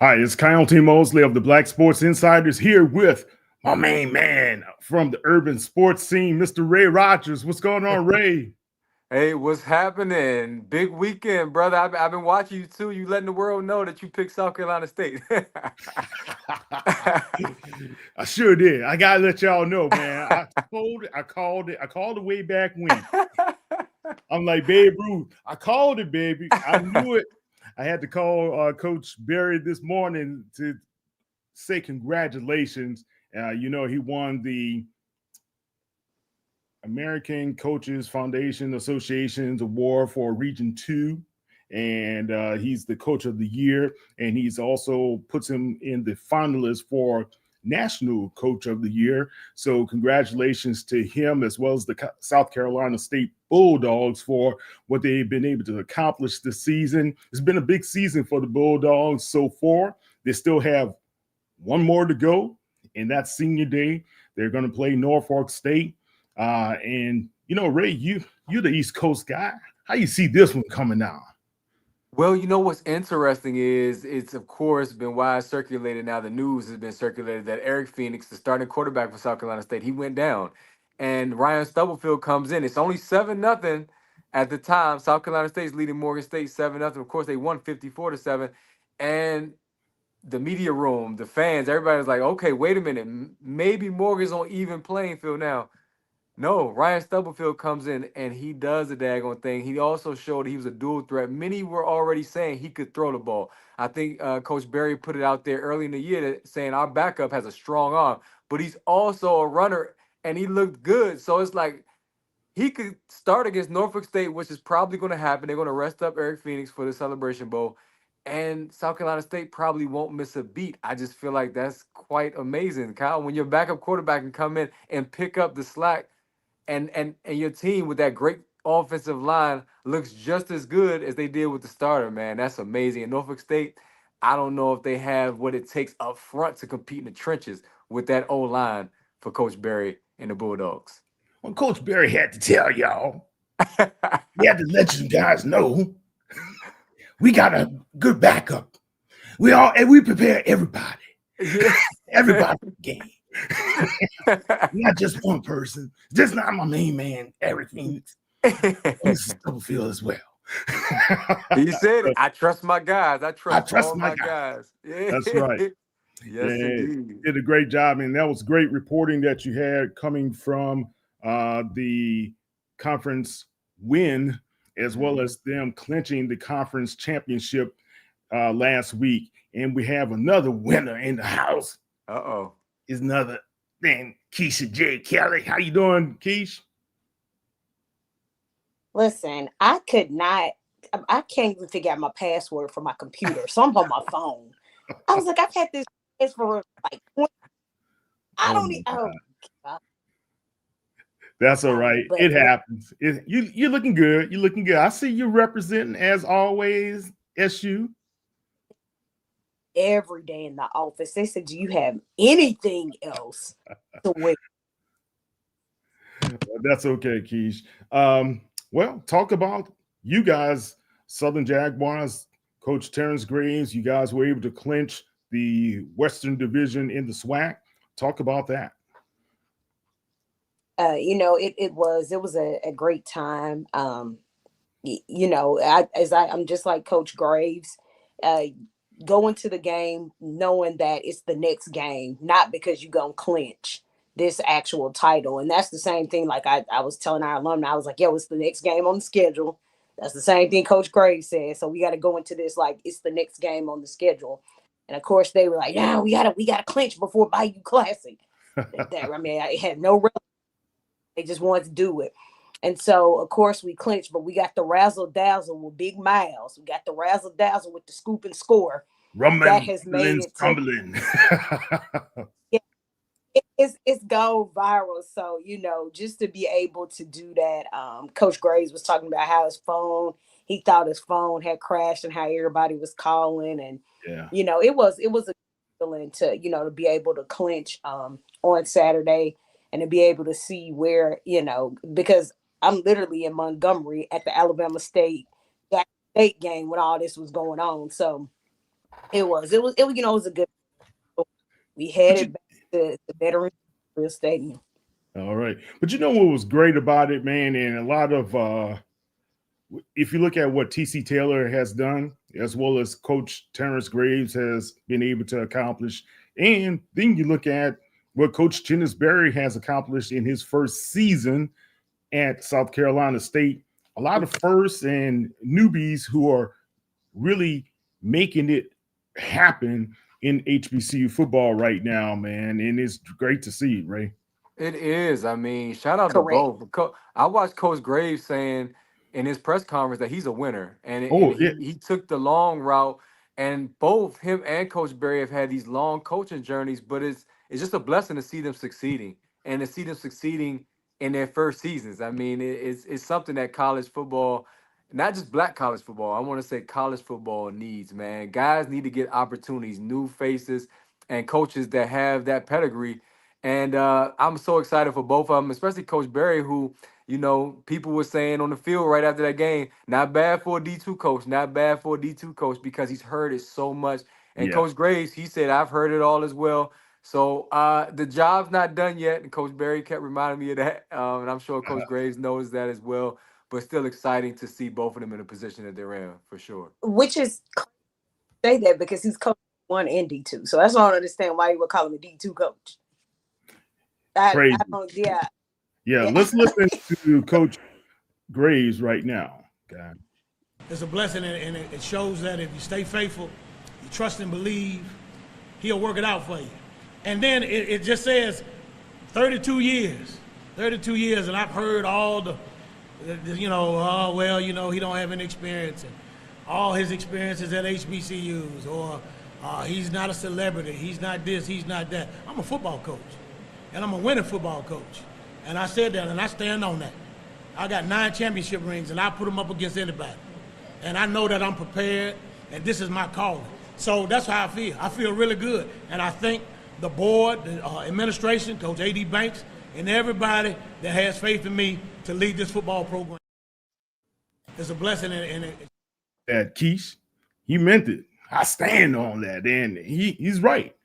Hi, it's Kyle T. Mosley of the Black Sports Insiders here with my main man from the urban sports scene, Mr. Ray Rogers. What's going on, Ray? Hey, what's happening? Big weekend, brother. I've been watching you too. You letting the world know that you picked South Carolina State. I sure did. I gotta let y'all know, man. I called it way back when. I'm like Babe Ruth. I called it, baby. I knew it. I had to call Coach Barry this morning to say congratulations. He won the American Coaches Foundation Association's award for Region 2. And he's the coach of the year. And he's also puts him in the finalists for National Coach of the Year. So, congratulations to him as well as the South Carolina State Bulldogs for what they've been able to accomplish this season. It's been a big season for the Bulldogs so far. They still have one more to go, and that's senior day. They're going to play Norfolk State. Ray, you're the East Coast guy. How you see this one coming down? Well, you know what's interesting is it's of course been wide circulated now. The news has been circulated that Eric Phoenix, the starting quarterback for South Carolina State, he went down, and Ryan Stubblefield comes in. It's only 7-0 at the time. South Carolina State's leading Morgan State 7-0. Of course, they won 54-7, and the media room, the fans, everybody was like, "Okay, wait a minute, maybe Morgan's on even playing field now." No, Ryan Stubblefield comes in and he does the daggone thing. He also showed he was a dual threat. Many were already saying he could throw the ball. I think Coach Barry put it out there early in the year saying our backup has a strong arm, but he's also a runner and he looked good. So it's like he could start against Norfolk State, which is probably going to happen. They're going to rest up Eric Phoenix for the Celebration Bowl. And South Carolina State probably won't miss a beat. I just feel like that's quite amazing, Kyle. When your backup quarterback can come in and pick up the slack and your team with that great offensive line looks just as good as they did with the starter, man. That's amazing. And Norfolk State, I don't know if they have what it takes up front to compete in the trenches with that O line for Coach Barry and the Bulldogs. Well, Coach Barry had to tell y'all. He had to let you guys know we got a good backup. We prepare everybody. Yeah. Everybody for the game. Not just one person. Just not my main man, Eric Phoenix. Mrs. Stubblefield as well. He said it. I trust my guys. I I trust trust all my my guy. guys. Yeah. That's right. Yes, Yeah, indeed. did a great job, and that was great reporting that you had coming from the conference win, as well Mhm. as them clinching the conference championship last week. And we have another winner in the house. Uh-oh. Is another thing, Keisha J. Kelly. How you doing, Keish? Listen, I can't even figure out my password for my computer. So I'm on my phone. I was like, I've had this for like 20, I Oh don't my need, oh, God, God, that's all sorry. right. But It happens. You're looking good. You're looking good. I see you representing as always. SU. every day in the office, they said, do you have anything else to wear? That's okay, Keish. Well, talk about you guys, Southern Jaguars, Coach Terrence Graves. You guys were able to clinch the Western Division in the SWAC. Talk about that. It was a great time. I'm just like Coach Graves. Uh, Going to the game knowing that it's the next game, not because you're gonna clinch this actual title. And that's the same thing. Like I was telling our alumni, I was like, yo, it's the next game on the schedule. That's the same thing Coach Graves said. So we got to go into this like it's the next game on the schedule. And of course they were like, no, we gotta clinch before Bayou Classic. I mean, I had no. They just wanted to do it. And so, of course, we clinched, but we got the razzle dazzle with Big Miles. We got the razzle dazzle with the scoop and score. That Rumbling, has made it to stumbling. yeah, it's gone viral. So just to be able to do that, Coach Graves was talking about how his phone, he thought his phone had crashed and how everybody was calling, and Yeah. it was a feeling to to be able to clinch on Saturday and to be able to see where because I'm literally in Montgomery at the Alabama State game when all this was going on. So It was. It was. You know, it was a good. We headed back to the Veterans Stadium. All right. But you know what was great about it, man, and a lot of if you look at what TC Taylor has done, as well as Coach Terrence Graves has been able to accomplish, and then you look at what Coach Chennis Berry has accomplished in his first season at South Carolina State. A lot of firsts and newbies who are really making it happen in HBCU football right now, man, and it's great to see, Ray. It is. I mean, shout out Correct. to both. I watched Coach Graves saying in his press conference that he's a winner, and, he took the long route. And both him and Coach Berry have had these long coaching journeys, but it's just a blessing to see them succeeding and to see them succeeding in their first seasons. I mean, it's something that college football, not just black college football, I want to say college football needs, man. Guys need to get opportunities, new faces, and coaches that have that pedigree. And I'm so excited for both of them, especially Coach Berry, who, you know, people were saying on the field right after that game, not bad for a D2 coach, not bad for a D2 coach, because he's heard it so much. And Coach Graves, he said, I've heard it all as well. So the job's not done yet. And Coach Berry kept reminding me of that. And I'm sure Coach Graves knows that as well. But still exciting to see both of them in the position that they're in, for sure. Which is, say that because he's coach 1 and D2. So that's why I don't understand why you would call him a D2 coach. Crazy. Yeah, let's listen to Coach Graves right now. God. It's a blessing, and it shows that if you stay faithful, you trust and believe, he'll work it out for you. And then it just says 32 years, and I've heard all the he don't have any experience, and all his experiences at HBCUs, or he's not a celebrity, he's not this, he's not that. I'm a football coach, and I'm a winning football coach. And I said that, and I stand on that. I got 9 championship rings, and I put them up against anybody. And I know that I'm prepared, and this is my calling. So that's how I feel. I feel really good. And I thank the board, the administration, Coach A.D. Banks, and everybody that has faith in me to lead this football program. It's a blessing. That Keish, he meant it. I stand on that, and he's right.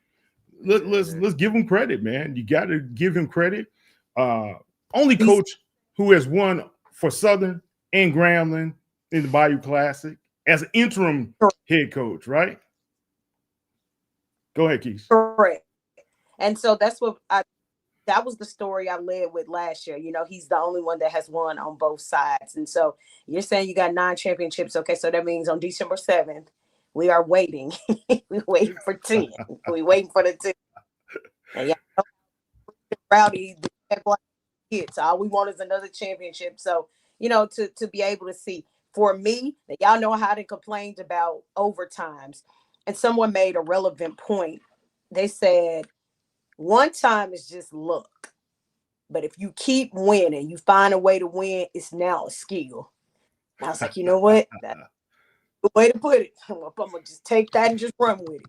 Let's give him credit, man. You got to give him credit. Only coach who has won for Southern and Grambling in the Bayou Classic as an interim head coach, right? Go ahead, Keith. Correct. And so that was the story I led with last year. You know, he's the only one that has won on both sides. And so you're saying you got 9 championships. Okay, so that means on December 7th, we are waiting. We're waiting for 10. We're waiting for the 10. And rowdy kids. All we want is another championship. So, you know, to be able to see. For me, y'all know how they complained about overtimes. And someone made a relevant point. They said, one time is just luck. But if you keep winning, you find a way to win, it's now a skill. And I was like, you know what? That's the way to put it. I'm going to just take that and just run with it.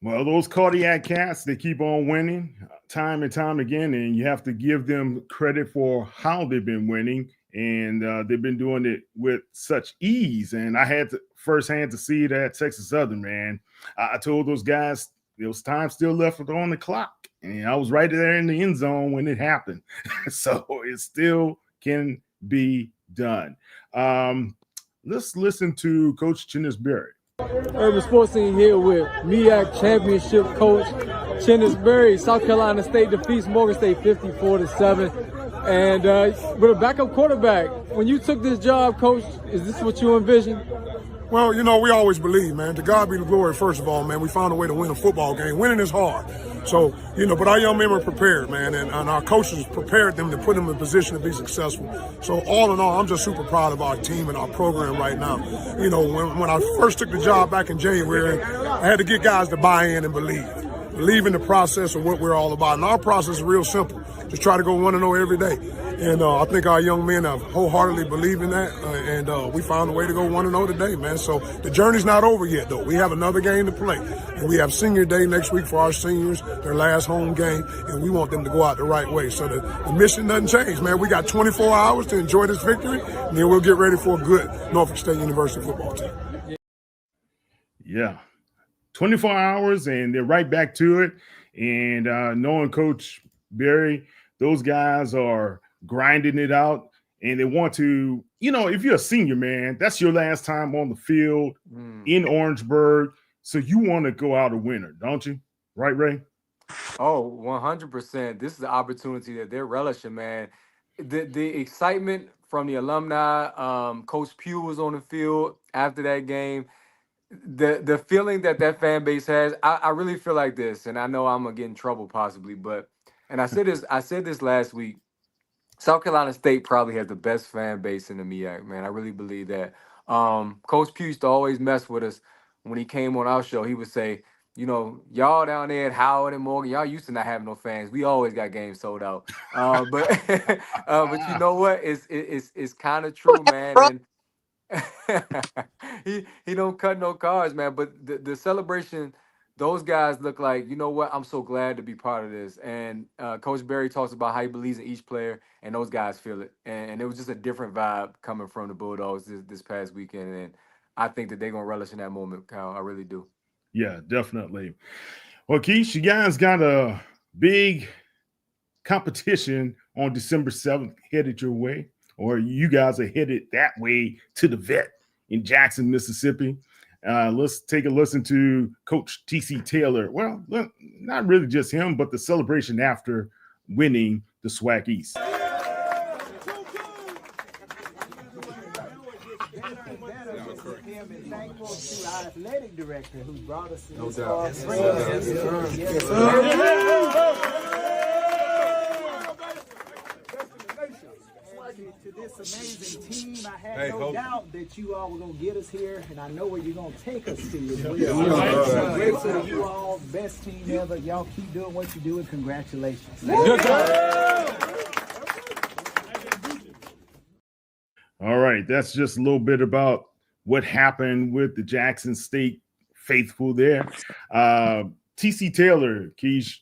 Well, those cardiac cats, they keep on winning time and time again, and you have to give them credit for how they've been winning, and they've been doing it with such ease. And I had to firsthand to see it at Texas Southern, man. I told those guys there was time still left on the clock, and I was right there in the end zone when it happened. So it still can be done. Let's listen to Coach Chennis Berry. Urban Sports Scene here with MEAC Championship coach Chennis Berry. South Carolina State defeats Morgan State 54-7. And with a backup quarterback, when you took this job, coach, is this what you envisioned? Well, you know, we always believe, man, to God be the glory, first of all, man. We found a way to win a football game. Winning is hard. So, you know, but our young men were prepared, man, and our coaches prepared them to put them in a position to be successful. So all in all, I'm just super proud of our team and our program right now. You know, when I first took the job back in January, I had to get guys to buy in and believe in the process of what we're all about. And our process is real simple. Just try to go 1-0 every day. And I think our young men have wholeheartedly believed in that. And we found a way to go 1-0 today, man. So the journey's not over yet, though. We have another game to play. And we have senior day next week for our seniors, their last home game. And we want them to go out the right way. So the mission doesn't change, man. We got 24 hours to enjoy this victory. And then we'll get ready for a good Norfolk State University football team. Yeah. 24 hours and they're right back to it. And knowing Coach Berry, those guys are grinding it out and they want to, if you're a senior, man, that's your last time on the field in Orangeburg. So you want to go out a winner, don't you? Right, Ray? Oh, 100%. This is the opportunity that they're relishing, man. The excitement from the alumni, Coach Pugh was on the field after that game. The feeling that fan base has, I really feel like this, and I know I'm gonna get in trouble possibly, but and I said this last week. South Carolina State probably has the best fan base in the MEAC, man. I really believe that. Coach Pugh used to always mess with us when he came on our show. He would say, y'all down there at Howard and Morgan, y'all used to not have no fans. We always got games sold out. But but you know what? It's kind of true, man. And he don't cut no cards, man. But the celebration, those guys look like, you know what? I'm so glad to be part of this. And Coach Berry talks about how he believes in each player, and those guys feel it. And it was just a different vibe coming from the Bulldogs this past weekend. And I think that they're gonna relish in that moment, Kyle. I really do. Yeah, definitely. Well, Keish, you guys got a big competition on December 7th headed your way, or you guys are headed that way to the vet in Jackson, Mississippi. Let's take a listen to Coach T.C. Taylor. Well, not really just him, but the celebration after winning the SWAC East. Thankful to our athletic director who brought us to this to this amazing team. I had no doubt that you all were going to get us here, and I know where you're going to take us to as well. So grateful to you all, best team ever. Y'all keep doing what you do, and congratulations. All right, that's just a little bit about what happened with the Jackson State faithful there. T.C. Taylor, Keish,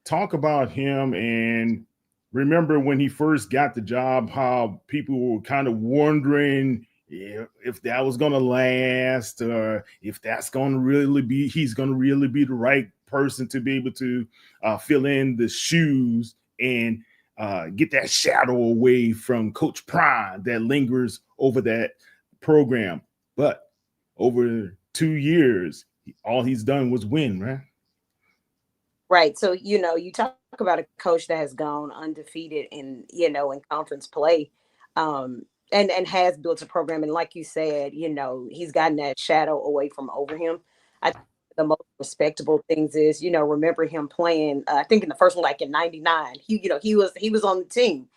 talk about him, and remember when he first got the job, how people were kind of wondering if that was going to last, or if that's going to really be, he's going to really be the right person to be able to fill in the shoes and get that shadow away from Coach Prime that lingers over that program. But over 2 years, all he's done was win, right? Right. So, you talk about a coach that has gone undefeated in conference play, and has built a program. And like you said, he's gotten that shadow away from over him. I think the most respectable things is, remember him playing, I think in the first one, like in 99, he was on the team.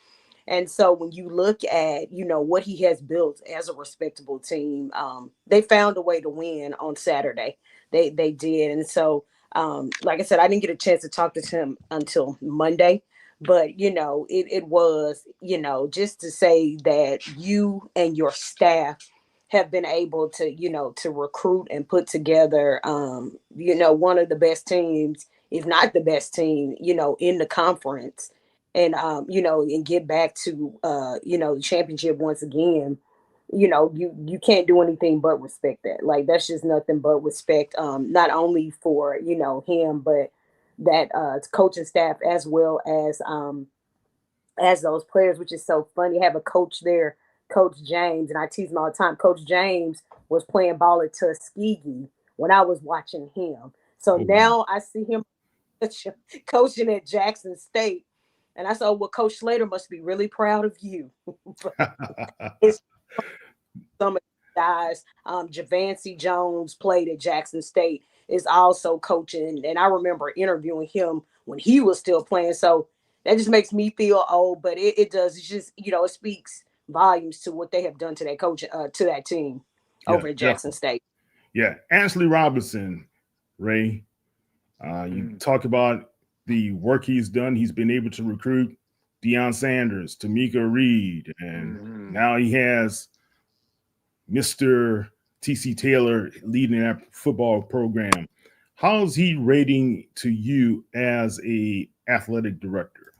And so when you look at, what he has built as a respectable team, they found a way to win on Saturday. They did. And so, like I said, I didn't get a chance to talk to him until Monday, but, it was, just to say that you and your staff have been able to, to recruit and put together, one of the best teams, if not the best team, in the conference. And and get back to the championship once again. You can't do anything but respect that. Like, that's just nothing but respect, not only for him, but that coaching staff, as well as those players, which is so funny. Have a coach there, Coach James, and I tease him all the time. Coach James was playing ball at Tuskegee when I was watching him. So now I see him coaching at Jackson State. And I said, well, Coach Slater must be really proud of you. Some of the guys, Javancy Jones played at Jackson State, is also coaching. And I remember interviewing him when he was still playing. So that just makes me feel old, but it does. It's just, it speaks volumes to what they have done to that coach, to that team over at Jackson State. Yeah. Ashley Robinson, Ray, you talk about the work he's done. He's been able to recruit Deion Sanders, Tamika Reed, and now he has Mr. T.C. Taylor leading that football program. How's he rating to you as a athletic director?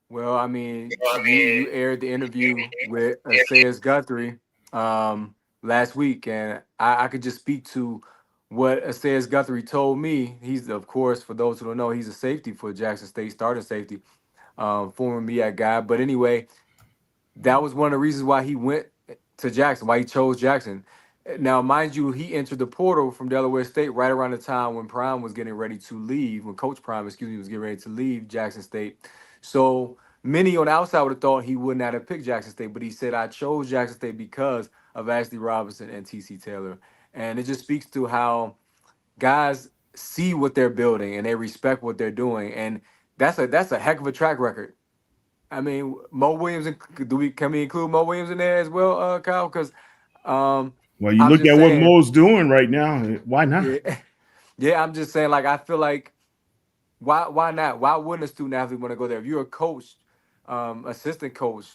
Well, I mean, you aired the interview with Sayers Guthrie last week, and I could just speak to what Asayas Guthrie told me, he's, of course, for those who don't know, he's a safety for Jackson State, starting safety, former MEAC guy. But anyway, that was one of the reasons why he went to Jackson, why he chose Jackson. Now, mind you, he entered the portal from Delaware State right around the time when Prime was getting ready to leave, when Coach Prime, was getting ready to leave Jackson State. So many on the outside would have thought he would not have picked Jackson State, but he said, I chose Jackson State because of Ashley Robinson and TC Taylor. And it just speaks to how guys see what they're building and they respect what they're doing. And that's a heck of a track record. I mean, Mo Williams, can we include Mo Williams in there as well, Kyle? Because well, you I'm look just at what saying- Mo's doing right now. Why not? yeah, I'm just saying, like, I feel like why not? Why wouldn't a student athlete want to go there? If you're a coach, assistant coach,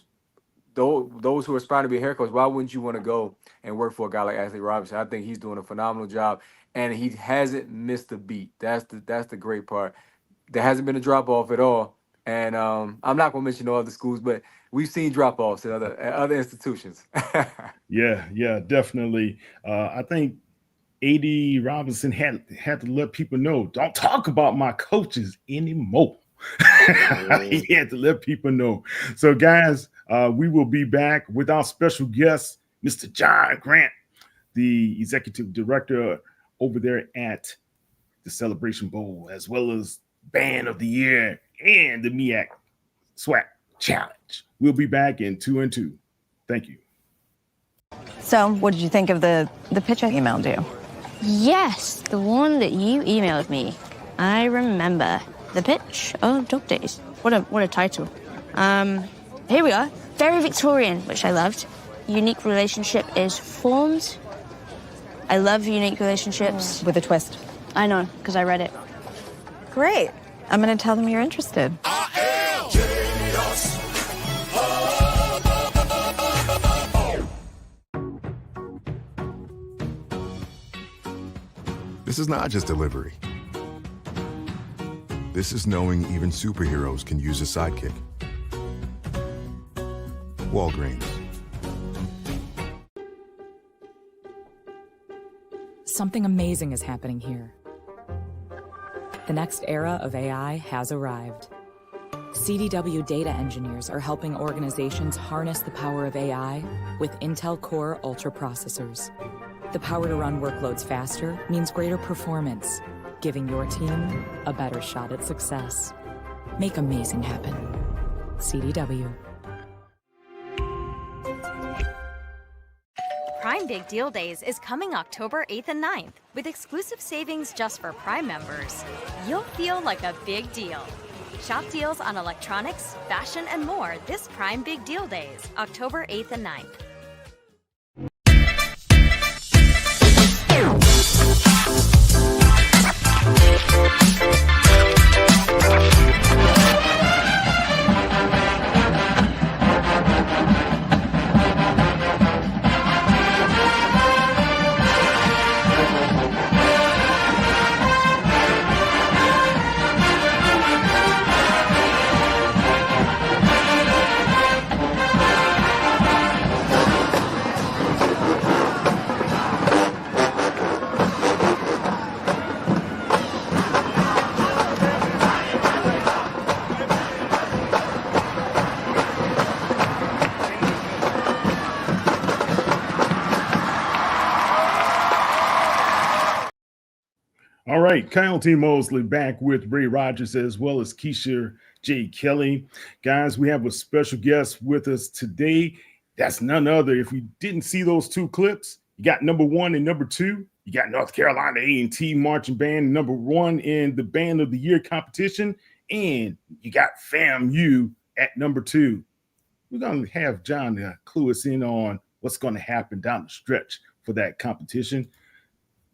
those who aspire to be a hair coach, why wouldn't you want to go and work for a guy like Ashley Robinson? I think he's doing a phenomenal job, and he hasn't missed a beat. That's the great part. There hasn't been a drop off at all. And I'm not gonna mention no other schools, but we've seen drop offs at other institutions. Yeah, definitely. I think AD Robinson had to let people know, don't talk about my coaches anymore. He had to let people know. So, guys, we will be back with our special guest, Mr. John Grant, the executive director over there at the Celebration Bowl, as well as Band of the Year and the MEAC SWAC Challenge. We'll be back in 2 and 2. Thank you. So, what did you think of the pitch I emailed you? Yes, the one that you emailed me. I remember. The pitch? Oh, Dog Days. What a title. Here we are. Very Victorian, which I loved. Unique relationship is formed. I love unique relationships. With a twist. I know, because I read it. Great. I'm going to tell them you're interested. This is not just delivery. This is knowing even superheroes can use a sidekick. Walgreens. Something amazing is happening here. The next era of AI has arrived. CDW data engineers are helping organizations harness the power of AI with Intel Core Ultra processors. The power to run workloads faster means greater performance, giving your team a better shot at success. Make amazing happen. CDW. Prime Big Deal Days is coming October 8th and 9th. With exclusive savings just for Prime members, you'll feel like a big deal. Shop deals on electronics, fashion, and more this Prime Big Deal Days, October 8th and 9th. All right, Kyle T. Mosley back with Ray Rogers as well as Keisha J. Kelly. Guys, we have a special guest with us today. That's none other. If you didn't see those two clips, you got number 1 and number 2. You got North Carolina A&T Marching Band, number 1 in the Band of the Year competition. And you got FAMU at number 2. We're going to have John clue us in on what's going to happen down the stretch for that competition.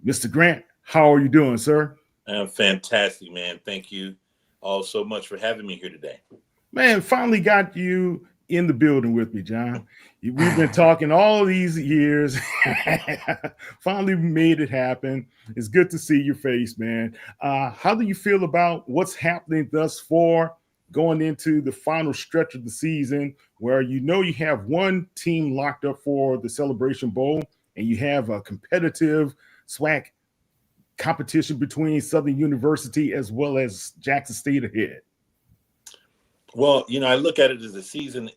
Mr. Grant, how are you doing, sir? I'm fantastic, man. Thank you all so much for having me here today. Man, finally got you in the building with me, John. We've been talking all these years. Finally made it happen. It's good to see your face, man. How do you feel about what's happening thus far going into the final stretch of the season where you know you have one team locked up for the Celebration Bowl and you have a competitive SWAC competition between Southern University as well as Jackson State ahead? Well, I look at it as the season,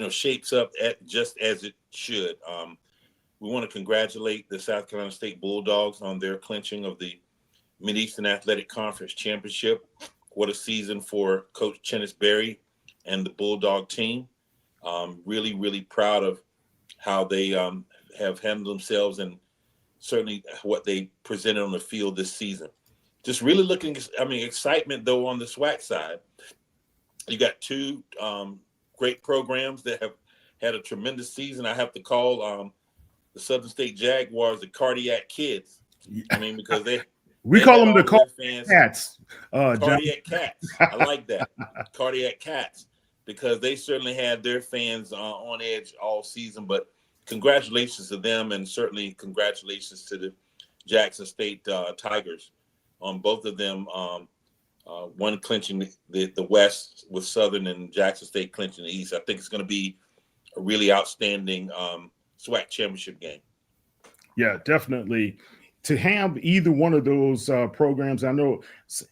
shapes up just as it should. We want to congratulate the South Carolina State Bulldogs on their clinching of the Mid-Eastern Athletic Conference Championship. What a season for Coach Chennis Berry and the Bulldog team. Really, really proud of how they have handled themselves and certainly what they presented on the field this season. Just really excitement, though, on the SWAC side. You got two great programs that have had a tremendous season. I have to call the Southern State Jaguars the Cardiac Kids. Because we call them the Cardiac Cats. Cardiac Cats. I like that. Cardiac Cats, because they certainly had their fans on edge all season. But congratulations to them, and certainly congratulations to the Jackson State Tigers on both of them. One clinching the West with Southern, and Jackson State clinching the East. I think it's going to be a really outstanding SWAC championship game. Yeah, definitely. To have either one of those programs, I know,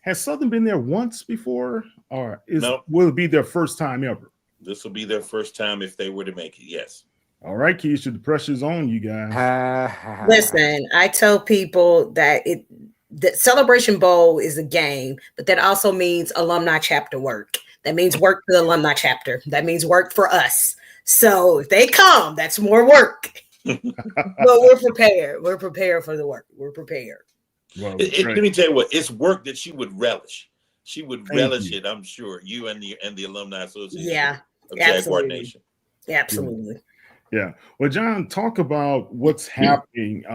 has Southern been there once before, or will it be their first time ever? This will be their first time if they were to make it, yes. All right, Keisha, the pressure's on you guys. Listen, I tell people that the Celebration Bowl is a game, but that also means alumni chapter work. That means work for the alumni chapter. That means work for us. So if they come, that's more work. But we're prepared. We're prepared for the work. We're prepared. Well, let me tell you what, it's work that she would relish. She would relish it, I'm sure. You and the Alumni Association of Jaguar Nation. Absolutely. Yeah. Well, John, talk about what's happening.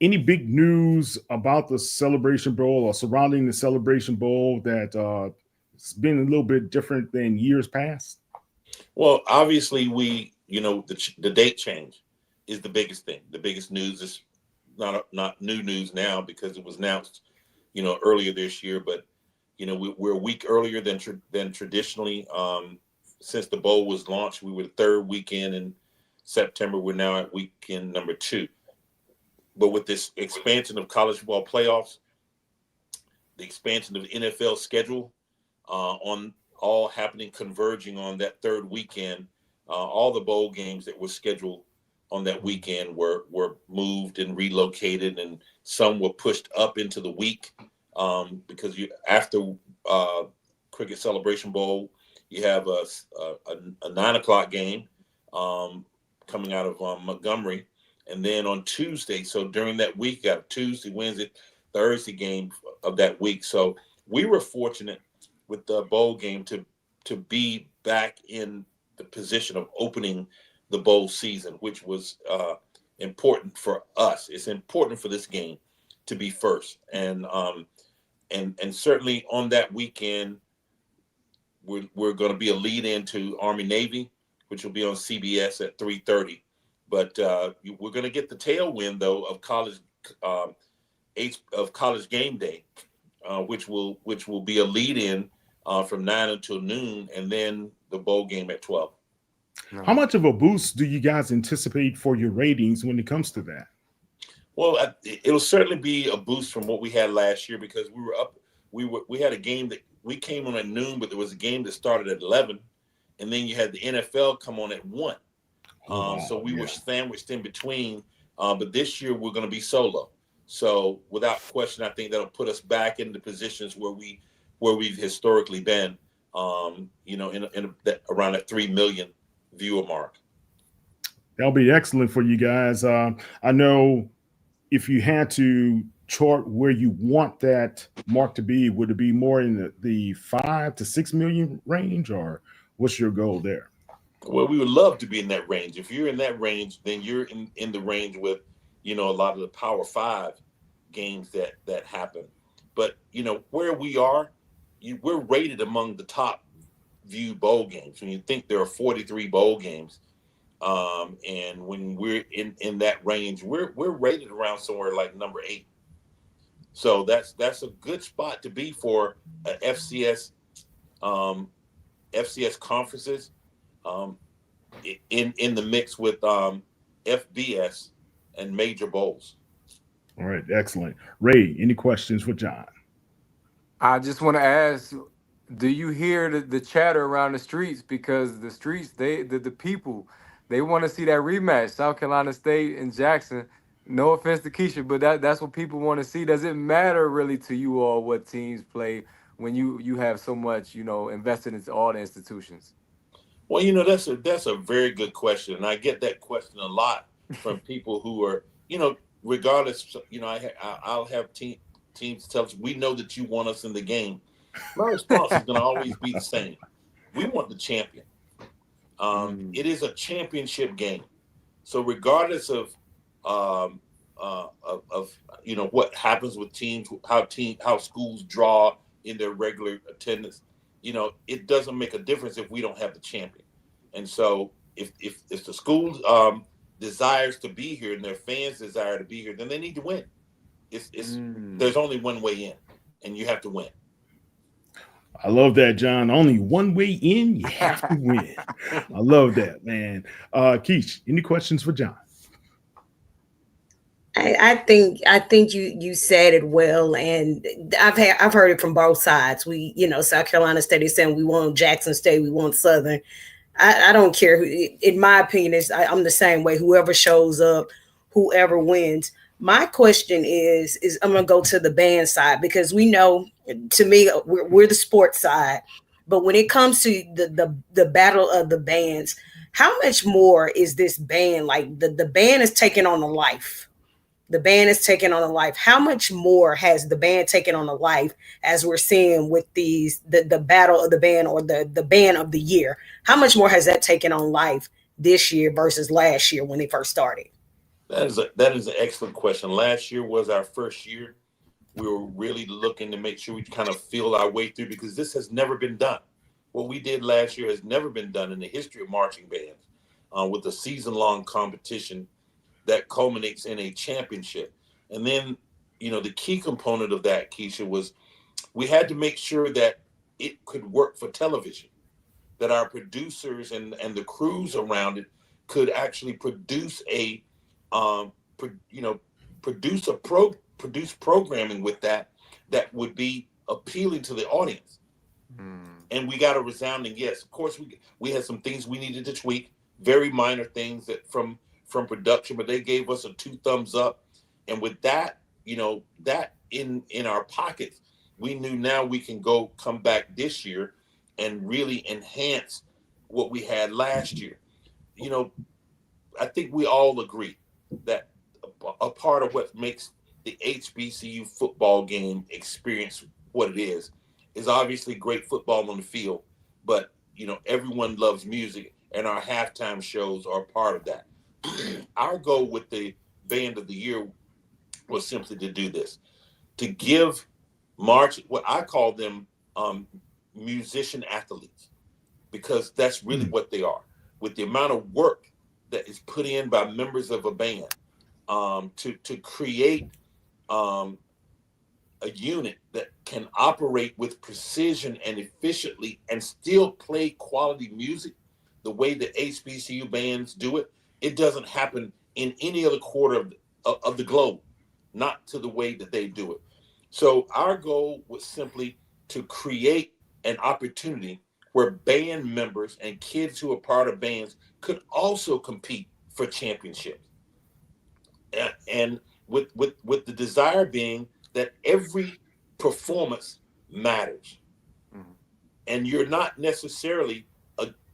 Any big news about the Celebration Bowl or surrounding the Celebration Bowl that it's been a little bit different than years past? Well, obviously, the date change is the biggest thing. The biggest news is not new news now, because it was announced, earlier this year. But we're a week earlier than traditionally. Since the bowl was launched, we were the third weekend in September. We're now at weekend number 2. But with this expansion of college football playoffs, the expansion of the NFL schedule, on all happening, converging on that third weekend, all the bowl games that were scheduled on that weekend were moved and relocated, and some were pushed up into the week, because after Cricket Celebration Bowl, you have a 9:00 game coming out of Montgomery. And then on Tuesday, so during that week, got a Tuesday, Wednesday, Thursday game of that week. So we were fortunate with the bowl game to be back in the position of opening the bowl season, which was important for us. It's important for this game to be first, and certainly on that weekend, we're going to be a lead into Army Navy, which will be on CBS at 3:30. But we're going to get the tailwind, though, of college game day, which will be a lead-in from 9 until noon, and then the bowl game at 12. How much of a boost do you guys anticipate for your ratings when it comes to that? Well, it'll certainly be a boost from what we had last year, because we were up. We had a game that we came on at noon, but there was a game that started at 11, and then you had the NFL come on at 1. So we were sandwiched in between, but this year we're going to be solo. So without question, I think that'll put us back into positions where we've historically been, around that 3 million viewer mark. That'll be excellent for you guys. I know if you had to chart where you want that mark to be, would it be more in the 5 to 6 million range, or what's your goal there? Well, we would love to be in that range. If you're in that range, then you're in the range with, a lot of the Power 5 games that happen. But, where we are, we're rated among the top viewed bowl games. When you think there are 43 bowl games, and when we're in that range, we're rated around somewhere like number 8. So that's a good spot to be for FCS conferences. In the mix with FBS and major bowls. All right, excellent. Ray, any questions for John? I just want to ask, do you hear the chatter around the streets? Because the streets, the people, they want to see that rematch, South Carolina State and Jackson. No offense to Keisha, but that's what people want to see. Does it matter really to you all what teams play when you have so much, invested into all the institutions? Well, that's a very good question, and I get that question a lot from people who are, regardless. I'll have teams tell us, we know that you want us in the game. My response is going to always be the same. We want the champion. It is a championship game, so regardless of what happens with teams, how schools draw in their regular attendance. It doesn't make a difference if we don't have the champion. And so if the school desires to be here and their fans desire to be here, then they need to win. There's only one way in, and you have to win. I love that, John. Only one way in, you have to win. I love that, man. Keish, any questions for John? I think you said it well, and I've heard it from both sides. South Carolina State is saying we want Jackson State, we want Southern. I don't care. In my opinion, I'm the same way. Whoever shows up, whoever wins. My question is I'm gonna go to the band side, because we know, to me, we're the sports side, but when it comes to the battle of the bands, how much more is this band like? The band is taking on a life. The band is taking on a life. How much more has the band taken on a life, as we're seeing with the battle of the band, or the band of the year? How much more has that taken on life this year versus last year when they first started? That is an excellent question. Last year was our first year. We were really looking to make sure we kind of feel our way through, because this has never been done. What we did last year has never been done in the history of marching bands, with a season-long competition that culminates in a championship. And then, the key component of that, Keisha, was we had to make sure that it could work for television, that our producers and the crews around it could actually produce produce programming with that would be appealing to the audience. And we got a resounding yes. Of course, we had some things we needed to tweak, very minor things that from production, but they gave us a 2 thumbs up. And with that, that in our pockets, we knew now we can come back this year and really enhance what we had last year. I think we all agree that a part of what makes the HBCU football game experience what it is obviously great football on the field, but everyone loves music, and our halftime shows are part of that. Our goal with the band of the year was simply to do this, to give what I call them musician athletes, because that's really what they are. With the amount of work that is put in by members of a band to create a unit that can operate with precision and efficiently and still play quality music the way the HBCU bands do it, it doesn't happen in any other quarter of the globe, not to the way that they do it. So our goal was simply to create an opportunity where band members and kids who are part of bands could also compete for championships. And with the desire being that every performance matters. Mm-hmm. And you're not necessarily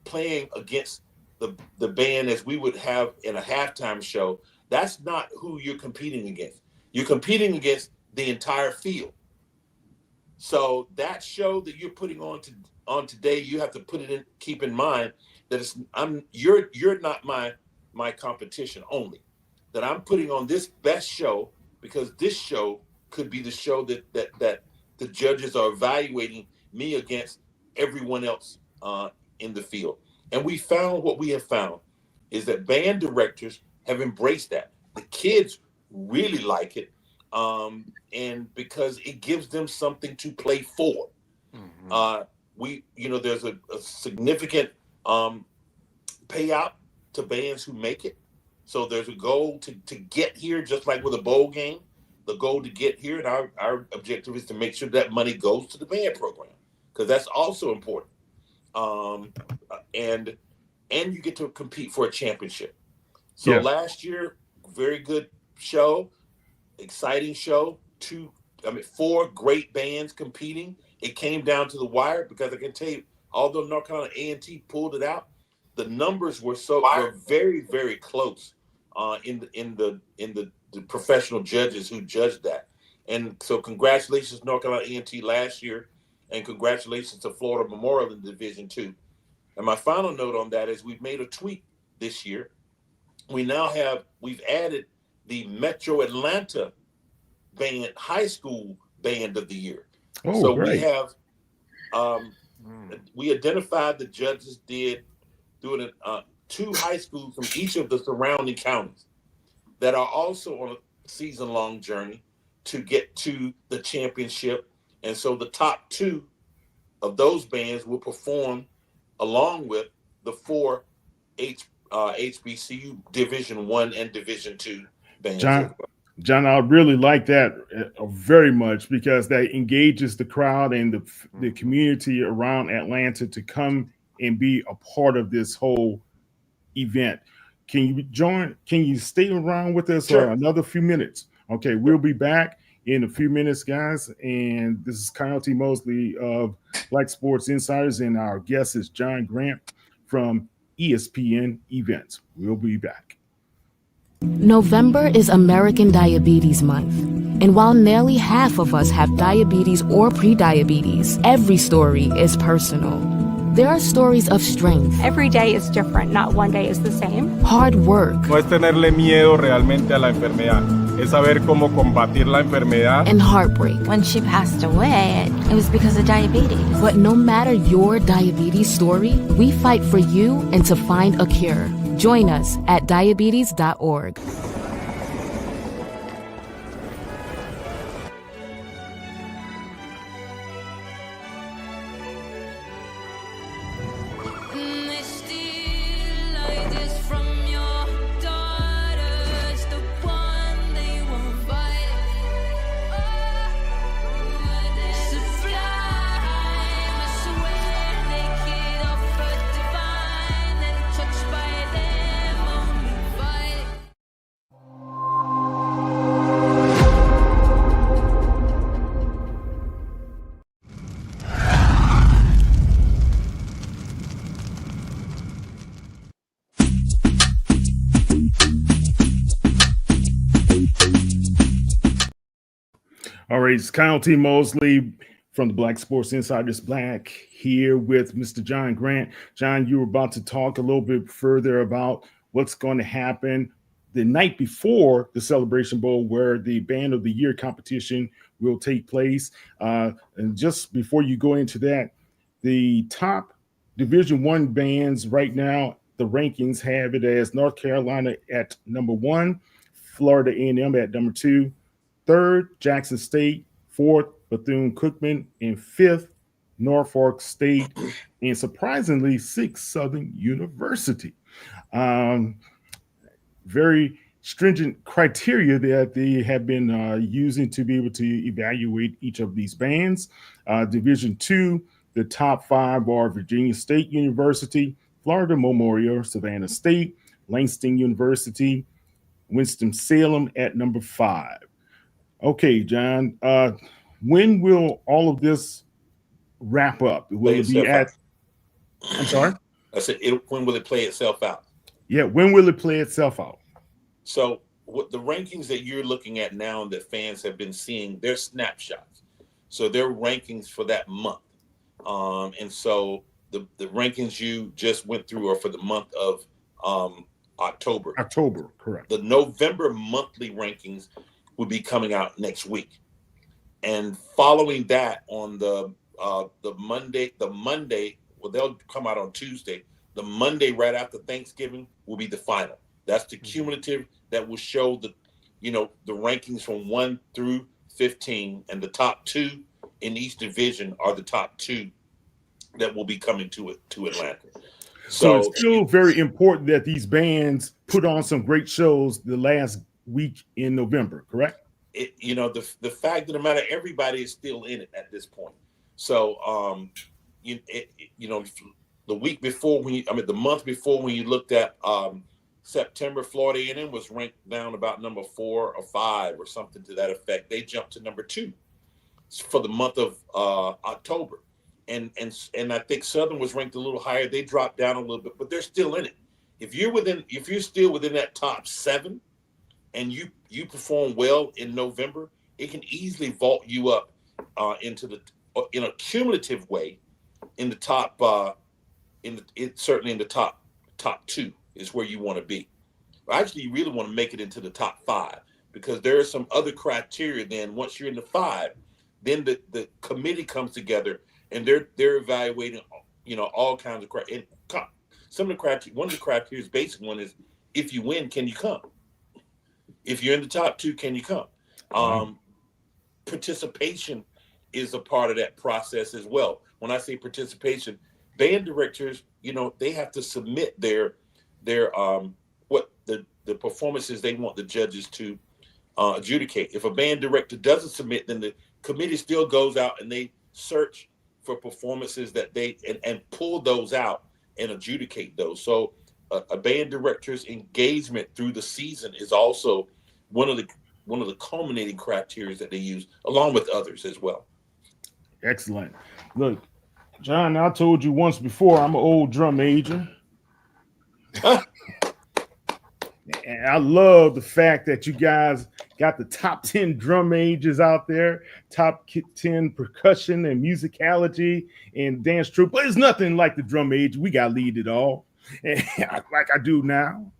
playing against the band as we would have in a halftime show. That's not who you're competing against. You're competing against the entire field. So that show that you're putting on today, you have to keep in mind that you're not my competition only. That I'm putting on this best show because this show could be the show that the judges are evaluating me against everyone else in the field. And what we have found is that band directors have embraced that. The kids really like it, and because it gives them something to play for. Mm-hmm. There's a significant payout to bands who make it. So there's a goal to get here, just like with a bowl game. the goal to get here, and our objective is to make sure that money goes to the band program, because that's also important. And you get to compete for a championship. So last year, very good show, exciting show. 4 great bands competing. It came down to the wire, because I can tell you, although North Carolina A&T pulled it out, the numbers were very, very close in the professional judges who judged that. And so congratulations North Carolina A&T last year, and congratulations to Florida Memorial in Division II. And my final note on that is we've made a tweak this year. We've added the Metro Atlanta band, high school band of the year. Oh, so great. we have we identified, the judges did, doing 2 high schools from each of the surrounding counties that are also on a season-long journey to get to the championship. And so the top 2 of those bands will perform along with the 4 HBCU Division I and Division II bands. John, I really like that very much, because that engages the crowd and the community around Atlanta to come and be a part of this whole event. Can you stay around with us for another few minutes? Okay, we'll be back in a few minutes, guys. And this is Kyle T. Mosley of Black Sports Insiders, and our guest is John Grant from ESPN Events. We'll be back. November is American Diabetes Month. And while nearly half of us have diabetes or prediabetes, every story is personal. There are stories of strength. Every day is different, not one day is the same. Hard work. No es tenerle miedo realmente a la enfermedad, es saber cómo combatir la enfermedad. And heartbreak. When she passed away, it was because of diabetes. But no matter your diabetes story, we fight for you and to find a cure. Join us at diabetes.org. All right, it's Kyle T. Mosley from the Black Sports Insiders Black here with Mr. John Grant. John, you were about to talk a little bit further about what's going to happen the night before the Celebration Bowl, where the Band of the Year competition will take place. And just before you go into that, the top Division I bands right now, the rankings have it as North Carolina at number 1, Florida A&M at number 2, 3rd, Jackson State, 4th, Bethune-Cookman, and 5th, Norfolk State, and surprisingly, 6th, Southern University. Very stringent criteria that they have been using to be able to evaluate each of these bands. Division II, the top 5 are Virginia State University, Florida Memorial, Savannah State, Langston University, Winston-Salem at number 5. Okay, John, when will all of this wrap up? Will it be at, I'm sorry? I said, when will it play itself out? Yeah, when will it play itself out? So what the rankings that you're looking at now that fans have been seeing, they're snapshots. So they're rankings for that month. And so the rankings you just went through are for the month of October. October, correct. The November monthly rankings will be coming out next week. And following that on the Monday, well, they'll come out on Tuesday. The Monday right after Thanksgiving will be the final. That's the cumulative that will show the rankings from 1 through 15, and the top 2 in each division are the top 2 that will be coming to Atlanta. So it's still very important that these bands put on some great shows the last week in November, correct? the fact that no matter, everybody is still in it at this point. So the week before, the month before, when you looked at September, Florida A&M was ranked down about number 4 or 5 or something to that effect. They jumped to number 2 for the month of October, and I think Southern was ranked a little higher. They dropped down a little bit, but they're still in it. If you're still within that top 7, and you perform well in November, it can easily vault you up in a cumulative way in the top certainly in the top 2 is where you want to be. Actually, you really want to make it into the top 5, because there are some other criteria. Then once you're in the 5, then the committee comes together and they're evaluating all kinds of criteria. Some of the criteria, one of the criteria, basic one, is if you win, can you come? If you're in the top 2, can you come? Participation is a part of that process as well. When I say participation, band directors, they have to submit their what the performances they want the judges to adjudicate. If a band director doesn't submit, then the committee still goes out and they search for performances that and pull those out and adjudicate those. So a band director's engagement through the season is also one of the culminating criteria that they use, along with others as well. Excellent. Look, John, I told you once before, I'm an old drum major. And I love the fact that you guys got the top 10 drum majors out there, top 10 percussion and musicality and dance troupe. But it's nothing like the drum major. We got to lead it all, like I do now.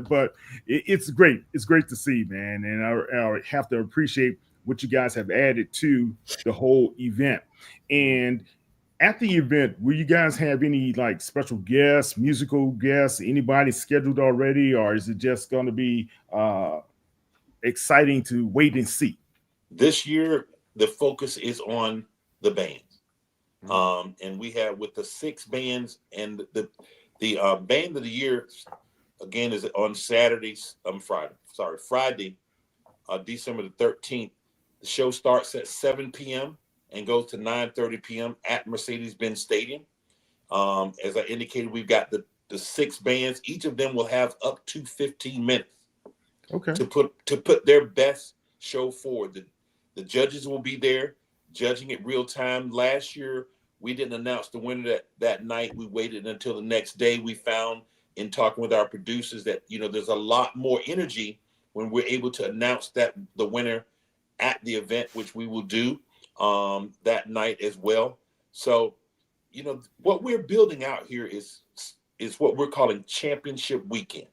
But it's great. It's great to see, man. And I have to appreciate what you guys have added to the whole event. And at the event, will you guys have any like special guests, musical guests, anybody scheduled already, or is it just going to be exciting to wait and see? This year, the focus is on the bands. And we have, with the 6 bands, and the band of the year, again, is on Friday, December the 13th. The show starts at 7 p.m. and goes to 9:30 p.m. at Mercedes-Benz Stadium. As I indicated, we've got the 6 bands. Each of them will have up to 15 minutes to put their best show forward. The judges will be there judging it real time. Last year, we didn't announce the winner that night. We waited until the next day. We found, in talking with our producers, that there's a lot more energy when we're able to announce the winner at the event, which we will do that night as well. So, what we're building out here is what we're calling championship weekend.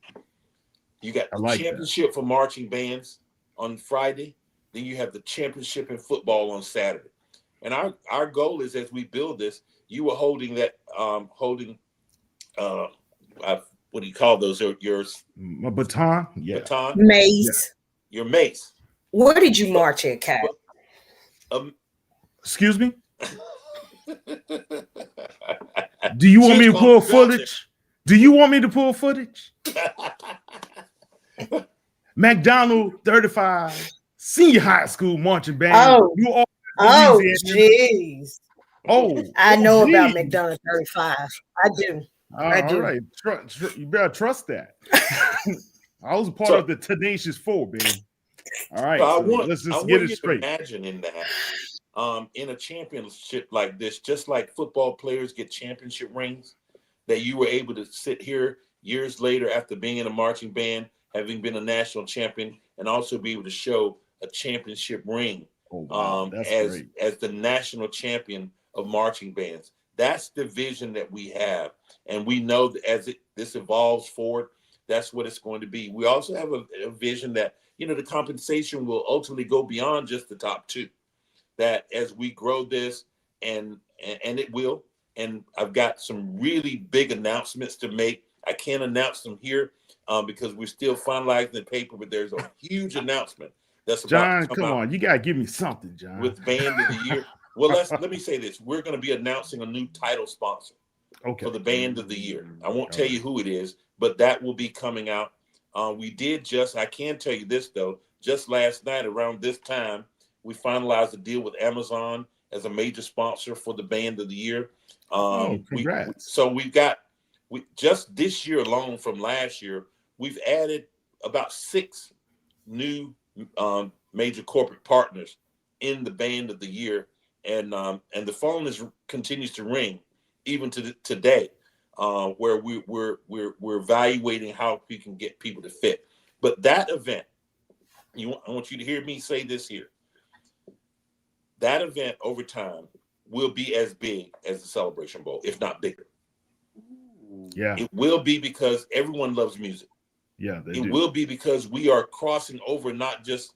You got the championship for marching bands on Friday, then you have the championship in football on Saturday. And our goal is, as we build this, you are holding that what do you call those? Yours? My baton? Yeah. Baton? Mace. Yeah. Your mace. Where did you march at, Kat? Excuse me? Do you want me to pull footage? Do you want me to pull footage? McDonald 35 Senior High School marching band. Oh, jeez. Oh, I know about McDonald 35. I do. I do. All right. You better trust that. I was a part of the Tenacious 4, baby. All right. Let's just get it straight. Imagine in that, in a championship like this, just like football players get championship rings, that you were able to sit here years later after being in a marching band, having been a national champion, and also be able to show a championship ring as the national champion of marching bands. That's the vision that we have. And we know that as this evolves forward, that's what it's going to be. We also have a vision that, the compensation will ultimately go beyond just the top 2. That as we grow this, and it will, and I've got some really big announcements to make. I can't announce them here because we're still finalizing the paper, but there's a huge announcement that's about to come out. On. You got to give me something, John. With Band of the Year. Well, let me say this. We're going to be announcing a new title sponsor for the Band of the Year. I won't tell you who it is, but that will be coming out. I can tell you this, though. just last night around this time, we finalized a deal with Amazon as a major sponsor for the band of the year. Congrats. We just this year alone from last year, we've added about 6 new major corporate partners in the band of the year, and the phone continues to ring even to today, where we're evaluating how we can get people to fit. But that event, I want you to hear me say this here. That event over time will be as big as the Celebration Bowl, if not bigger. Yeah, it will be because everyone loves music. Yeah, it will be because we are crossing over not just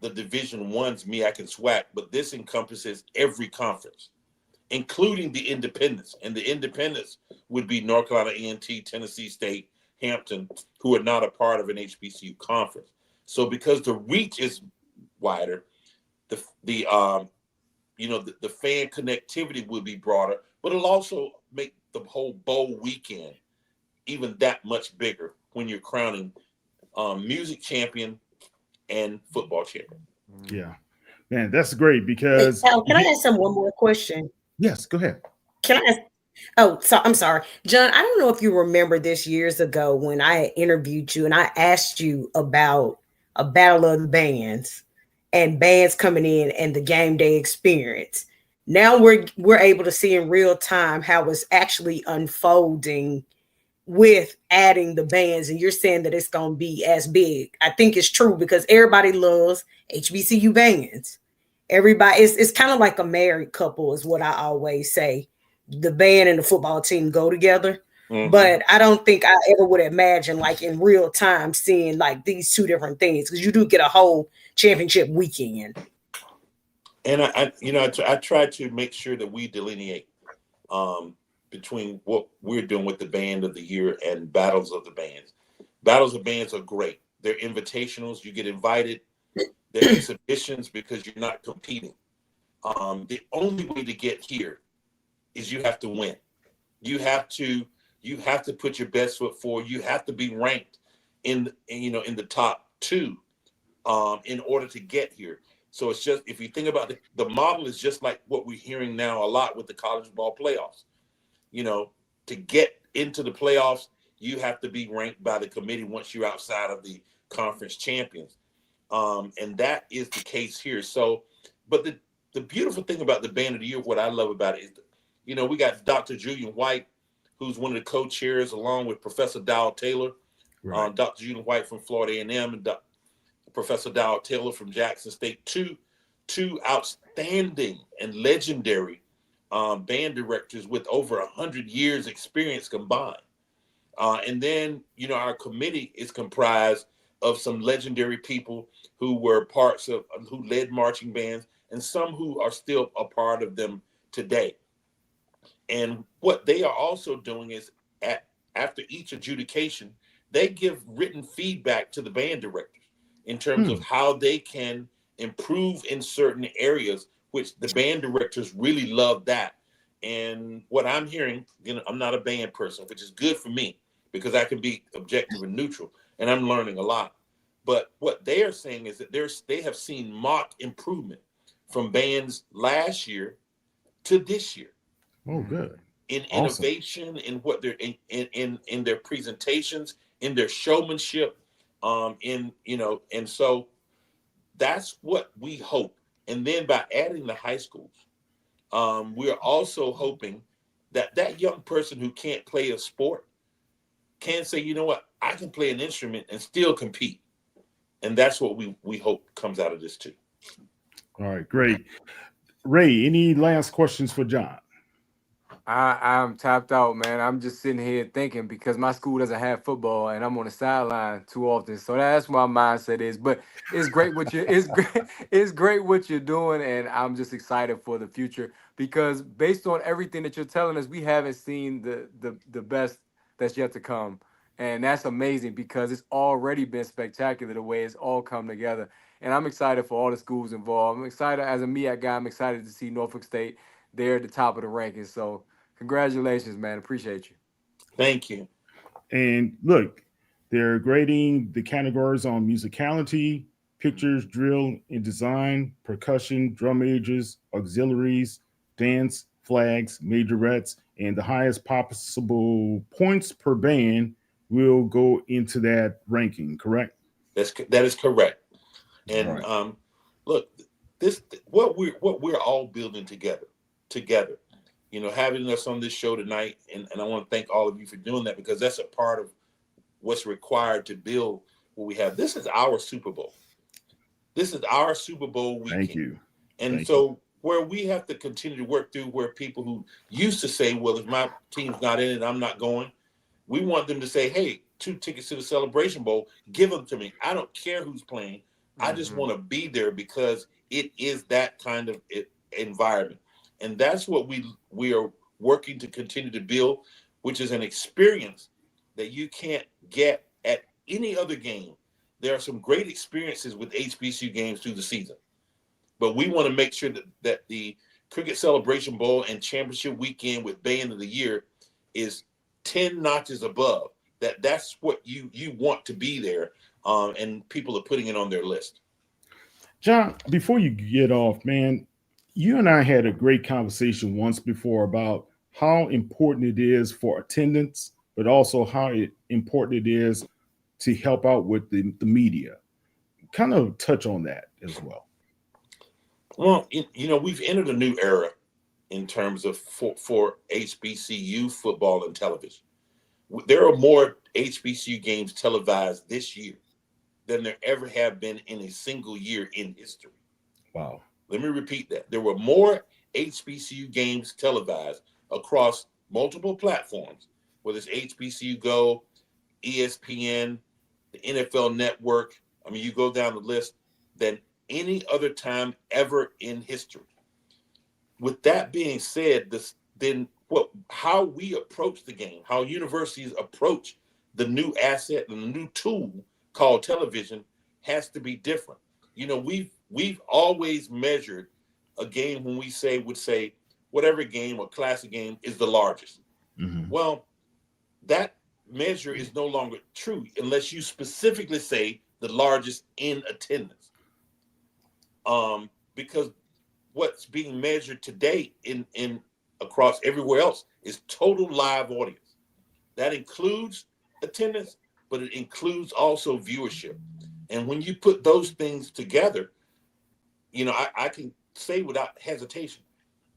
the Division I's, MEAC and SWAC, but this encompasses every conference, including the independents. And the independents would be North Carolina A&T, Tennessee State, Hampton, who are not a part of an HBCU conference. So because the reach is wider, the fan connectivity will be broader, but it'll also make the whole bowl weekend even that much bigger when you're crowning music champion and football champion. Yeah, man, that's great because. Hey, Sal, can I ask one more question? Yes, go ahead. Can I ask? Oh, so I'm sorry, John. I don't know if you remember this years ago when I interviewed you and I asked you about a battle of the bands and bands coming in and the game day experience. Now we're able to see in real time how it's actually unfolding with adding the bands, and you're saying that it's going to be as big. I think it's true because everybody loves HBCU bands. Everybody, it's kind of like a married couple is what I always say. The band and the football team go together. Mm-hmm. But I don't think I ever would imagine like in real time seeing like these two different things, because you do get a whole championship weekend. And I try to make sure that we delineate between what we're doing with the band of the year and battles of the bands. Battles of bands are great. They're invitationals. You get invited. They're exhibitions because you're not competing. The only way to get here is you have to win. You have to put your best foot forward. You have to be ranked in the top 2 in order to get here. So it's just, if you think about the model is just like what we're hearing now a lot with the college football playoffs. To get into the playoffs, you have to be ranked by the committee once you're outside of the conference champions. And that is the case here. So, but the beautiful thing about the band of the year, what I love about it is, we got Dr. Julian White, who's one of the co-chairs, along with Professor Dowell Taylor, right. Dr. Julian White from Florida A&M and Professor Dowell Taylor from Jackson State, two outstanding and legendary band directors with over 100 years experience combined. And then, our committee is comprised of some legendary people who were who led marching bands and some who are still a part of them today. And what they are also doing is after each adjudication, they give written feedback to the band directors in terms of how they can improve in certain areas, which the band directors really love that. And what I'm hearing, I'm not a band person, which is good for me because I can be objective and neutral, and I'm learning a lot. But what they are saying is that they have seen marked improvement from bands last year to this year. Oh, good. In innovation, in what they're in their presentations, in their showmanship, and so that's what we hope. And then by adding the high schools, we are also hoping that young person who can't play a sport can say, you know what, I can play an instrument and still compete. And that's what we hope comes out of this too. All right, great. Ray, any last questions for John? I'm tapped out, man. I'm just sitting here thinking because my school doesn't have football and I'm on the sideline too often. So that's what my mindset is. But it's great it's great what you're doing, and I'm just excited for the future because based on everything that you're telling us, we haven't seen the best that's yet to come. And that's amazing because it's already been spectacular the way it's all come together. And I'm excited for all the schools involved. I'm excited as a MEAC guy. I'm excited to see Norfolk State there at the top of the rankings. So congratulations, man. Appreciate you. Thank you. And look, they're grading the categories on musicality, pictures, drill and design, percussion, drum majors, auxiliaries, dance, flags, majorettes, and the highest possible points per band will go into that ranking, correct? That is correct. And Right. Look, this what we're all building together. You know, having us on this show tonight, and I want to thank all of you for doing that, because that's a part of what's required to build what we have. This is our Super Bowl. This is our Super Bowl weekend. Thank you. And Thank so where we have to continue to work through, where people who used to say, well, if my team's not in it, I'm not going. We want them to say, hey, 2 tickets to the Celebration Bowl, give them to me. I don't care who's playing. I just want to be there, because it is that kind of environment. And that's what we are working to continue to build, which is an experience that you can't get at any other game. There are some great experiences with HBCU games through the season, but we want to make sure that the Cricket Celebration Bowl and Championship Weekend with Band of the Year is 10 notches above. That's what you want to be there, and people are putting it on their list. John, before you get off, man, you and I had a great conversation once before about how important it is for attendance, but also how important it is to help out with the media. Kind of touch on that as well. Well, you know, we've entered a new era in terms of for HBCU football and television. There are more HBCU games televised this year than there ever have been in a single year in history. Wow. Let me repeat that. There were more HBCU games televised across multiple platforms, whether it's HBCU Go, ESPN, the NFL Network. I mean, you go down the list, than any other time ever in history. With that being said, how we approach the game, how universities approach the new asset and the new tool called television has to be different. You know, we've always measured a game when we would say whatever game or classic game is the largest. Mm-hmm. Well, that measure is no longer true unless you specifically say the largest in attendance. Because what's being measured today in across everywhere else is total live audience. That includes attendance, but it includes also viewership. And when you put those things together, you know, I can say without hesitation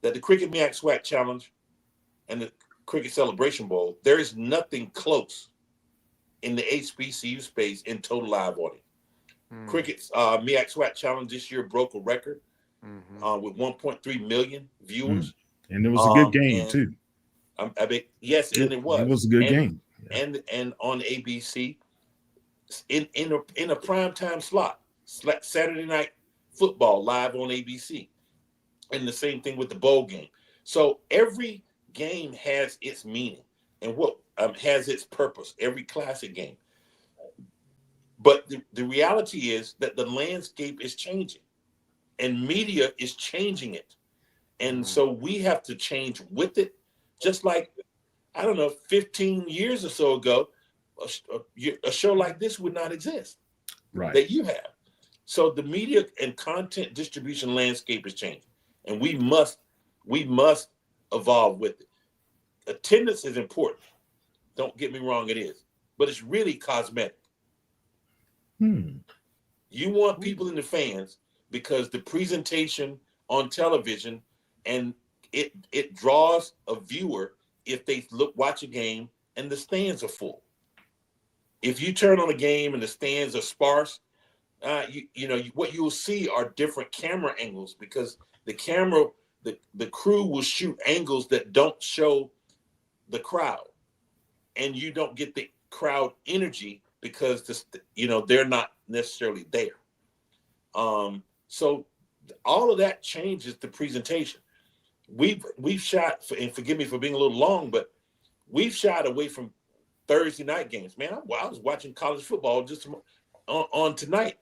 that the Cricket MEAC SWAC Challenge and the Cricket Celebration Bowl, there is nothing close in the HBCU space in total live audience. Cricket's MEAC SWAC Challenge this year broke a record with 1.3 million viewers. And it was a good game too. I mean, yes, and it was. It was a good game. And on ABC in a primetime slot, Saturday Night Football live on ABC, and the same thing with the bowl game. So every game has its meaning and what has its purpose. Every classic game. But the reality is that the landscape is changing, and media is changing it, and so we have to change with it. Just like, I don't know, 15 years or so ago, a show like this would not exist, right? That you have. So the media and content distribution landscape is changing, and we must evolve with it. Attendance is important. Don't get me wrong, it is, but it's really cosmetic. You want people in the fans because the presentation on television, and it draws a viewer if they watch a game and the stands are full. If you turn on a game and the stands are sparse, what you will see are different camera angles, because the crew will shoot angles that don't show the crowd, and you don't get the crowd energy because they're not necessarily there. So all of that changes the presentation. We've shot, and forgive me for being a little long, but we've shied away from Thursday night games. Man, I was watching college football just on tonight,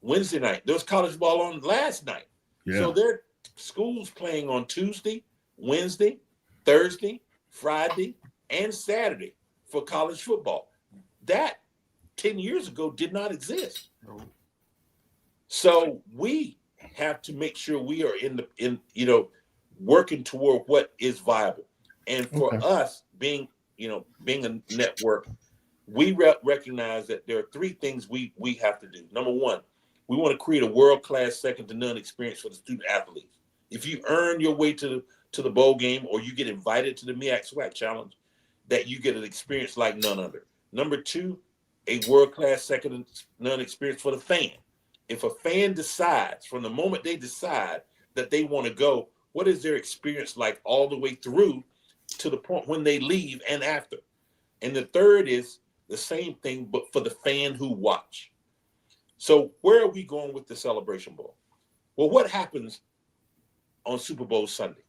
Wednesday night. There was college ball on last night. Yeah. So there are schools playing on Tuesday, Wednesday, Thursday, Friday, and Saturday for college football. That 10 years ago did not exist. So we have to make sure we are in working toward what is viable. And for us being a network, we recognize that there are three things we have to do. Number one, we want to create a world-class, second-to-none experience for the student athletes. If you earn your way to the bowl game or you get invited to the MEAC SWAC Challenge, that you get an experience like none other. Number two, a world-class, second-to-none experience for the fan. If a fan decides, from the moment they decide that they want to go, what is their experience like all the way through to the point when they leave and after? And the third is the same thing, but for the fan who watch. So where are we going with the Celebration Bowl? Well, what happens on Super Bowl Sunday?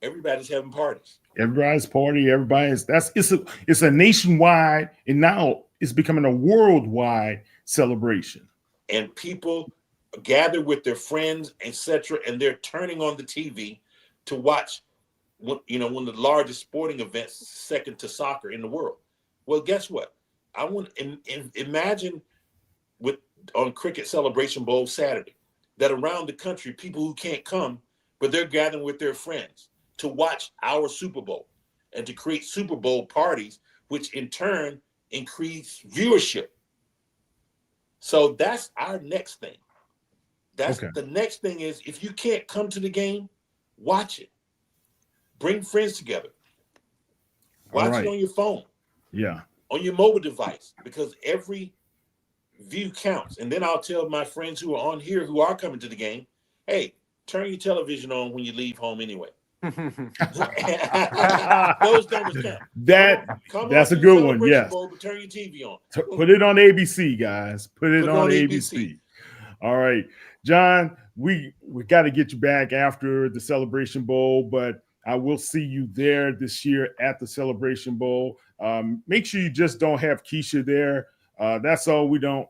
Everybody's having parties. Everybody's party. It's a nationwide, and now it's becoming a worldwide celebration. And people gather with their friends, etc., and they're turning on the TV to watch one of the largest sporting events, second to soccer in the world. Well, guess what? I want imagine on Cricket Celebration Bowl Saturday that around the country, people who can't come, but they're gathering with their friends to watch our Super Bowl and to create Super Bowl parties, which in turn increase viewership. So that's our next thing. The next thing is, if you can't come to the game, watch it. Bring friends together. Watch it on your phone. Yeah. On your mobile device, because every view counts. And then I'll tell my friends who are on here who are coming to the game, hey, turn your television on when you leave home anyway. Those numbers count. That's a good one. Yes. Bowl, but turn your TV on. Put it on ABC, guys. Put it on ABC. All right, John, we got to get you back after the Celebration Bowl, but I will see you there this year at the Celebration Bowl. Make sure you just don't have Keisha there. That's all. We don't.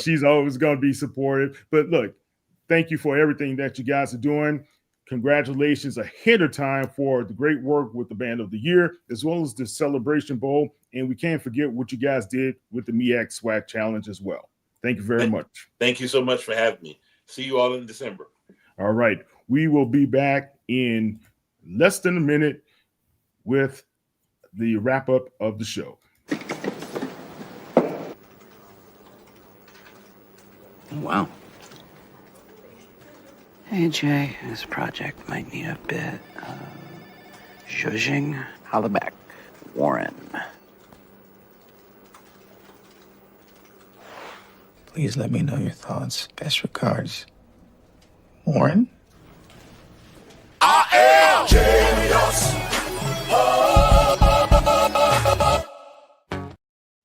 She's always going to be supportive. But look, thank you for everything that you guys are doing. Congratulations ahead of time for the great work with the Band of the Year, as well as the Celebration Bowl. And we can't forget what you guys did with the MEAC SWAC Challenge as well. Thank you very much. Thank you so much for having me. See you all in December. All right. We will be back in less than a minute with the wrap up of the show. Wow. Hey, Jay, this project might need a bit of zhuzhing. Hollaback, Warren. Please let me know your thoughts. Best regards, Warren. I am genius.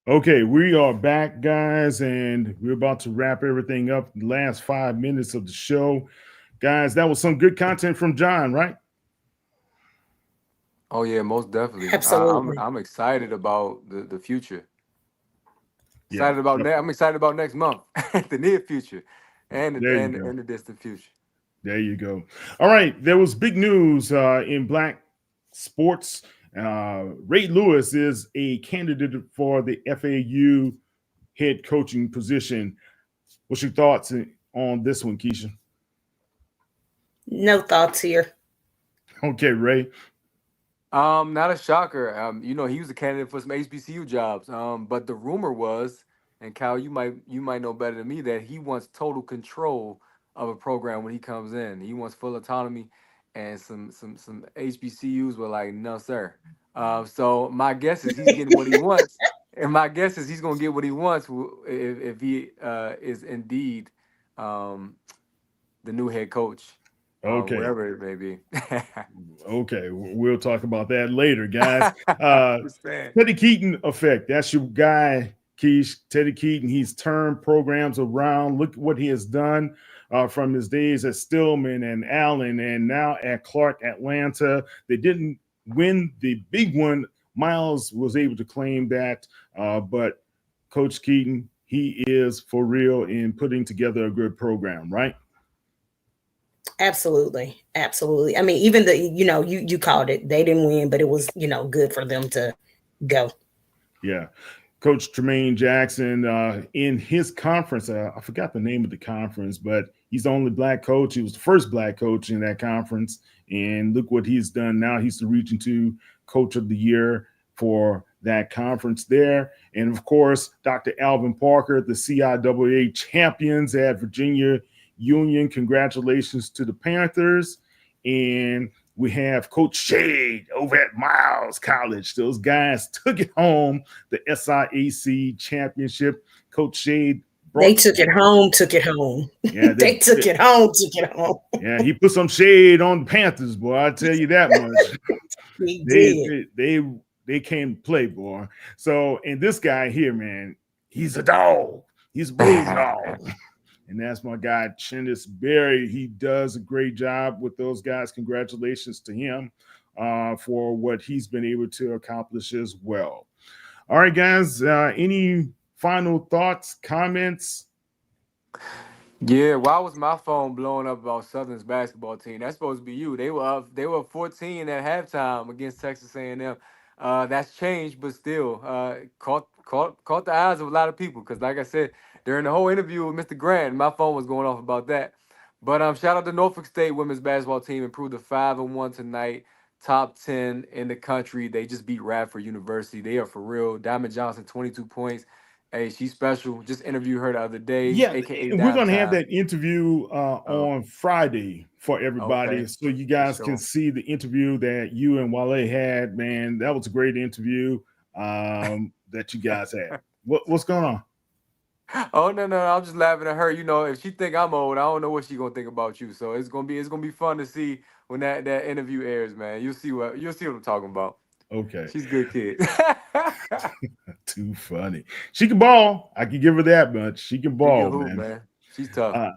Okay, we are back, guys, and we're about to wrap everything up. The last 5 minutes of the show. Guys, that was some good content from John, right? Oh yeah, most definitely. Absolutely. I'm excited about the future. I'm excited about next month, the near future, and the distant future. There you go. All right, there was big news in Black sports. Ray Lewis is a candidate for the FAU head coaching position. What's your thoughts on this one, Keisha? No thoughts here. Okay, Ray. Not a shocker. He was a candidate for some HBCU jobs. But the rumor was, and Kyle, you might know better than me, that he wants total control of a program when he comes in. He wants full autonomy, and some HBCUs were like, no, sir. So my guess is he's getting what he wants, and my guess is he's gonna get what he wants if he is indeed the new head coach. Okay. Whatever it may be. Okay, we'll talk about that later, guys. Teddy Keaton effect. That's your guy, Keish. Teddy Keaton. He's turned programs around. Look what he has done from his days at Stillman and Allen, and now at Clark Atlanta. They didn't win the big one. Miles was able to claim that, but Coach Keaton, he is for real in putting together a good program, right? Absolutely. Absolutely. I mean, even you called it, they didn't win, but it was, good for them to go. Yeah. Coach Tremaine Jackson in his conference. I forgot the name of the conference, but he's the only black coach. He was the first black coach in that conference. And look what he's done now. He's the Region 2 Coach of the Year for that conference there. And, of course, Dr. Alvin Parker, the CIAA champions at Virginia Union. Congratulations to the Panthers. And we have Coach Shade over at Miles College. Those guys took it home, the SIAC championship. Coach Shade. They took it home. Yeah, they took it home. Yeah, he put some shade on the Panthers, boy. I'll tell you that much. He did. They came to play, boy. So, and this guy here, man, he's a dog. He's a bulldog. And that's my guy, Chinnis Berry. He does a great job with those guys. Congratulations to him for what he's been able to accomplish as well. All right, guys, any final thoughts, comments? Yeah, why was my phone blowing up about Southern's basketball team? That's supposed to be you. They were up 14 at halftime against Texas A&M. That's changed, but still caught the eyes of a lot of people. Because like I said, during the whole interview with Mr. Grant, my phone was going off about that. But shout out to Norfolk State women's basketball team, improved to 5-1 tonight, top 10 in the country. They just beat Radford University. They are for real. Diamond Johnson, 22 points. Hey, she's special. Just interviewed her the other day. Yeah, AKA we're going to have Dime that interview on Friday for everybody. Okay. So you guys For can sure. see the interview that you and Wale had. Man, that was a great interview that you guys had. What's going on? Oh no, I'm just laughing at her. You know, if she think I'm old, I don't know what she gonna think about you. So it's gonna be fun to see when that interview airs, man. You'll see what I'm talking about. Okay. She's a good kid. Too funny. She can ball. I can give her that much. She can ball, man. She's tough.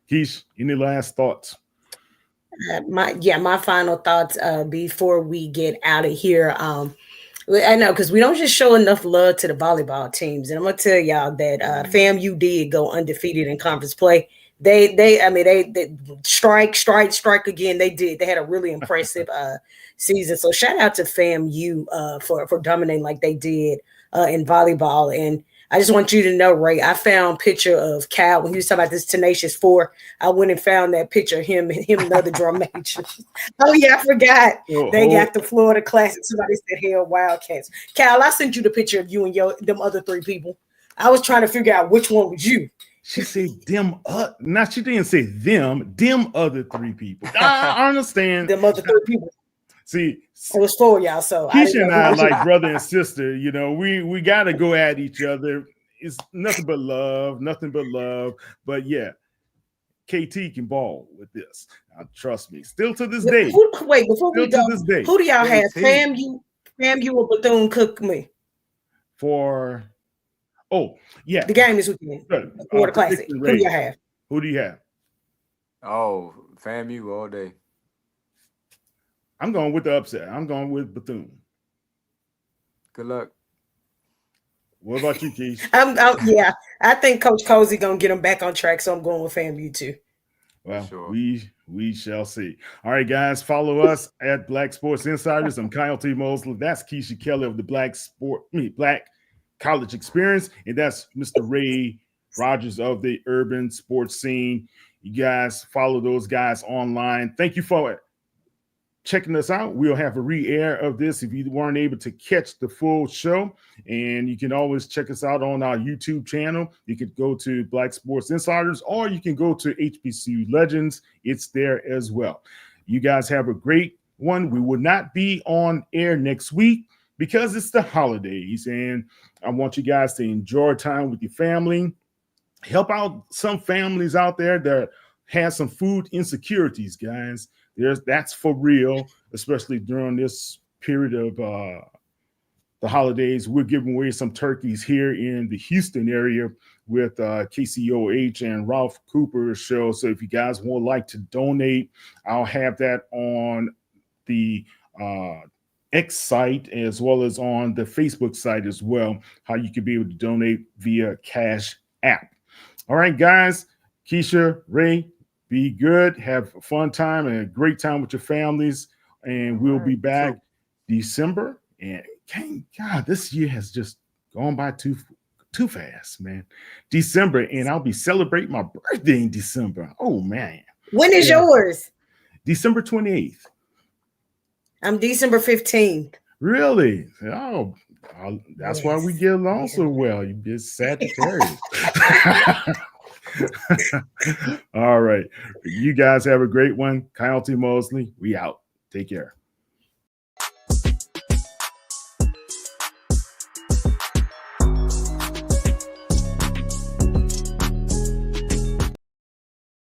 Keish, any last thoughts? My final thoughts before we get out of here. I know, because we don't just show enough love to the volleyball teams, and I'm gonna tell y'all that FAMU did go undefeated in conference play. They strike again. They did. They had a really impressive season. So shout out to FAMU for dominating like they did in volleyball. And I just want you to know, Ray, I found a picture of Cal when he was talking about this Tenacious Four. I went and found that picture of him and another drum major. Oh, yeah, I forgot. They got the Florida Classic. Somebody said, hell, Wildcats. Cal, I sent you the picture of you and them other three people. I was trying to figure out which one was you. She said them she didn't say them other three people. I understand. Them other three people. See, it was for y'all. So Keisha and I are like brother and sister. You know, we got to go at each other. It's nothing but love. But yeah, KT can ball with this. Trust me. Still to this day. Wait, before we go, who do y'all have? FAMU or Bethune-Cookman? The game is weekend. Florida Classic. Who do y'all have? Who do you have? Oh, FAMU all day. I'm going with the upset. I'm going with Bethune. Good luck. What about you, Keith? I think Coach Cozy gonna get them back on track, so I'm going with FAMU too. Well, we shall see. All right, guys, follow us at Black Sports Insiders. I'm Kyle T. Mosley. That's Keisha Kelly of the Black College Experience, and that's Mr. Ray Rogers of the Urban Sports Scene. You guys follow those guys online. Thank you for checking us out. We'll have a re-air of this if you weren't able to catch the full show, and you can always check us out on our YouTube channel. You could go to Black Sports Insiders, or you can go to HBCU Legends. It's there as well. You guys have a great one. We will not be on air next week because it's the holidays, and I want you guys to enjoy time with your family. Help out some families out there that have some food insecurities, guys. That's for real, especially during this period of the holidays. We're giving away some turkeys here in the Houston area with KCOH and Ralph Cooper's show. So if you guys would like to donate, I'll have that on the X site as well as on the Facebook site as well, how you can be able to donate via Cash App. All right, guys, Keisha, Ray, be good, have a fun time and a great time with your families, and we'll be back December. And thank God, this year has just Going by too fast, man. December, and I'll be celebrating my birthday in December. Oh man. When is yours? December 28th. I'm December 15th. Really? Oh, that's why we get along so well. You get Sagittarius. All right. You guys have a great one. Kyle T. Mosley, we out. Take care.